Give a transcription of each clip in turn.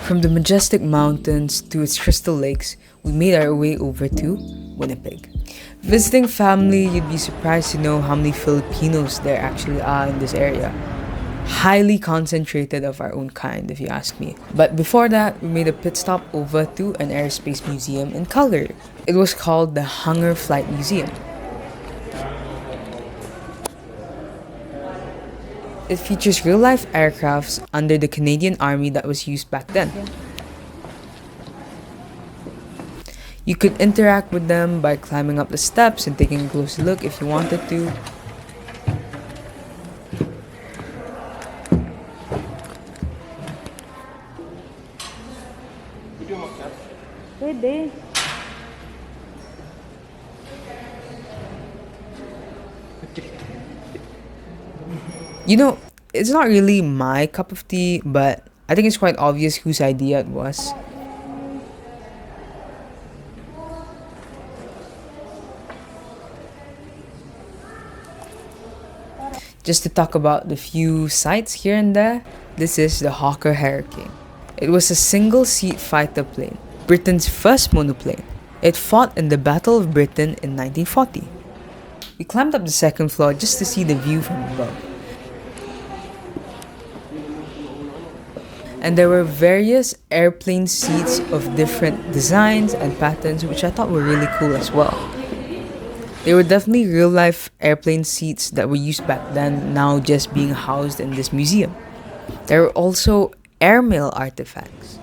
From the majestic mountains to its crystal lakes, we made our way over to Winnipeg. Visiting family, you'd be surprised to know how many Filipinos there actually are in this area. Highly concentrated of our own kind, if you ask me. But before that, we made a pit stop over to an aerospace museum in Calgary. It was called the Hunger Flight Museum. It features real-life aircrafts under the Canadian Army that was used back then. You could interact with them by climbing up the steps and taking a closer look if you wanted to. Pwede. You know, it's not really my cup of tea, but I think it's quite obvious whose idea it was. Just to talk about the few sites here and there, this is the Hawker Hurricane. It was a single-seat fighter plane, Britain's first monoplane. It fought in the Battle of Britain in 1940. We climbed up the second floor just to see the view from above. And there were various airplane seats of different designs and patterns, which I thought were really cool as well. They were definitely real-life airplane seats that were used back then, now just being housed in this museum. There were also airmail artifacts.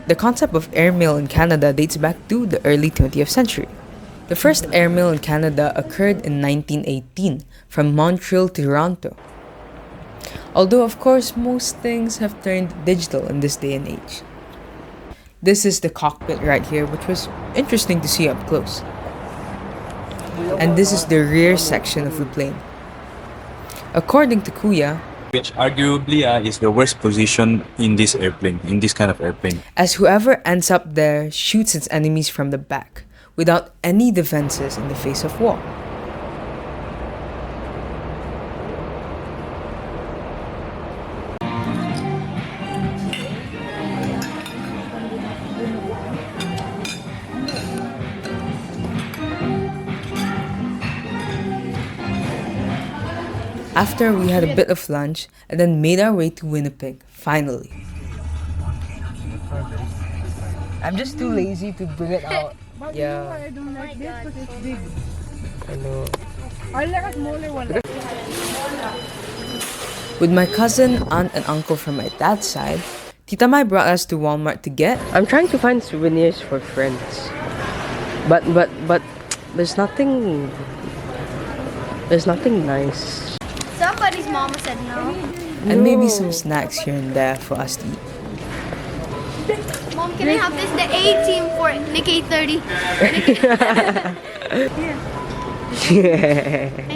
The concept of airmail in Canada dates back to the early 20th century. The first airmail in Canada occurred in 1918 from Montreal to Toronto. Although, of course, most things have turned digital in this day and age. This is the cockpit right here, which was interesting to see up close. And this is the rear section of the plane. According to Kuya, which arguably is the worst position in this airplane, in this kind of airplane. As whoever ends up there shoots its enemies from the back, without any defenses in the face of war. After we had a bit of lunch and then made our way to Winnipeg, finally. I'm just too lazy to bring it out. Yeah. I don't like this because it's big. I know. I like a smaller one. With my cousin, aunt, and uncle from my dad's side, Tita Mai brought us to Walmart to get. I'm trying to find souvenirs for friends, but there's nothing nice. Somebody's mama said no. And maybe some snacks here and there for us to eat. Mom, can I have this? The A team for Nick 830. My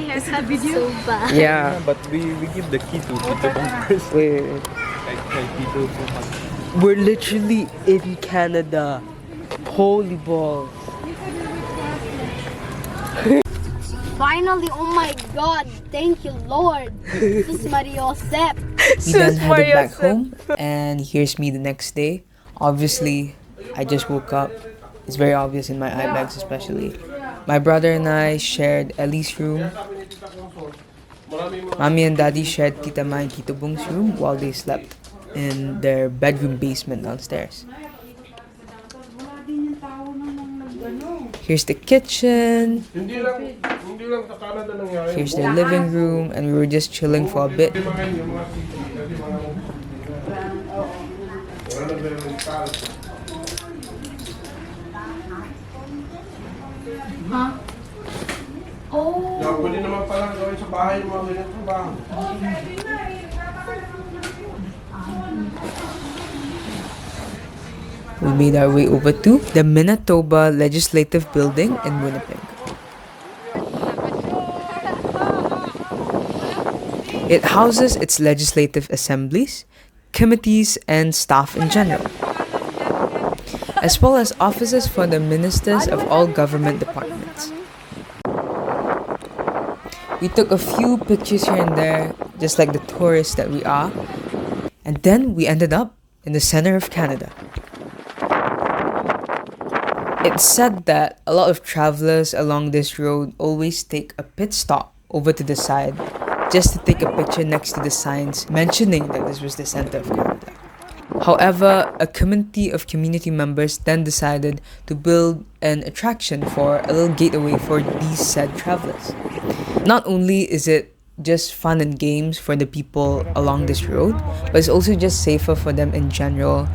haircut is so bad. Yeah. But we give the key to Tito first. Wait. We're literally in Canada. Holy balls. Finally, oh my god, thank you Lord. This is Mario Sep. We then headed back home, and here's me the next day. Obviously, I just woke up. It's very obvious in my eye bags especially. My brother and I shared Ellie's room. Mommy and Daddy shared Tita Mai and Tito Bong's room while they slept in their bedroom basement downstairs. Here's the kitchen. Here's the living room, and we were just chilling for a bit. Huh? Oh. We made our way over to the Manitoba Legislative Building in Winnipeg. It houses its legislative assemblies, committees, and staff in general, as well as offices for the ministers of all government departments. We took a few pictures here and there, just like the tourists that we are. And then we ended up in the center of Canada. It's said that a lot of travelers along this road always take a pit stop over to the side just to take a picture next to the signs mentioning that this was the center of Canada. However, a community members then decided to build an attraction for a little gateway for these said travelers. Not only is it just fun and games for the people along this road, but it's also just safer for them in general.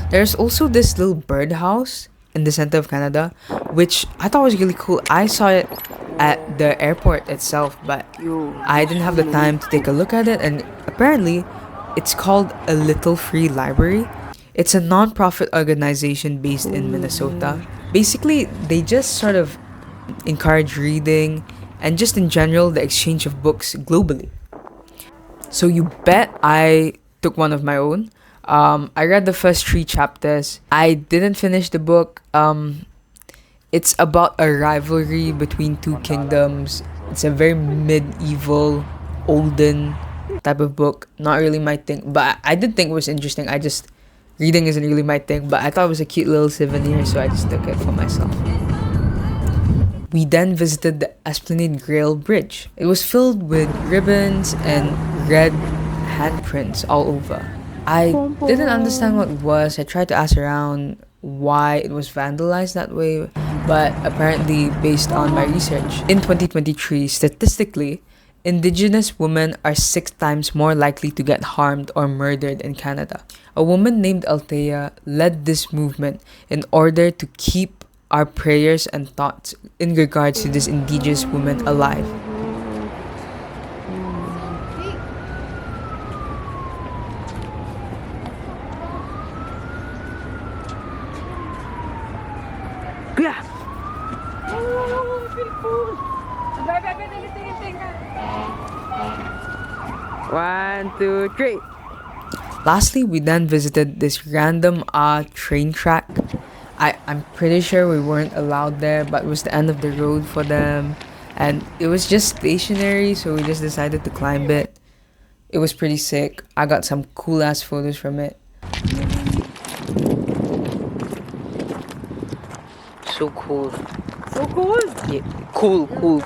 There's also this little birdhouse in the center of Canada, which I thought was really cool. I saw it at the airport itself, but I didn't have the time to take a look at it, and apparently it's called a Little Free Library. It's a non-profit organization based in Minnesota. Basically, they just sort of encourage reading and just in general the exchange of books globally. So you bet I took one of my own. I read the first 3 chapters. I didn't finish the book. It's about a rivalry between 2 kingdoms. It's a very medieval, olden type of book. Not really my thing, but I did think it was interesting. Reading isn't really my thing, but I thought it was a cute little souvenir, so I just took it for myself. We then visited the Esplanade Grail Bridge. It was filled with ribbons and red handprints all over. I didn't understand what it was. I tried to ask around why it was vandalized that way, but apparently based on my research, in 2023, statistically, Indigenous women are 6 times more likely to get harmed or murdered in Canada. A woman named Althea led this movement in order to keep our prayers and thoughts in regards to this Indigenous woman alive. One, two, three. Lastly, we then visited this random train track. I'm pretty sure we weren't allowed there, but it was the end of the road for them. And it was just stationary, so we just decided to climb it. It was pretty sick. I got some cool ass photos from it. So cool. So cool. Yeah, cool. Cool.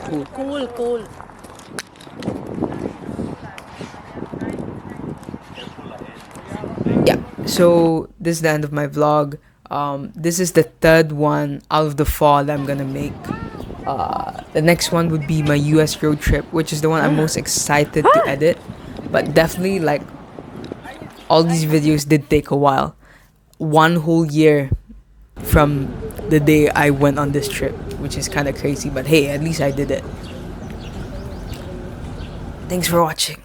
Yeah, so this is the end of my vlog. This is the 3rd one out of the 4 that I'm gonna make. The next one would be my US road trip, which is the one I'm most excited to edit. But definitely, like, all these videos did take a while. 1 whole year from the day I went on this trip, which is kind of crazy, but hey, at least I did it. Thanks for watching.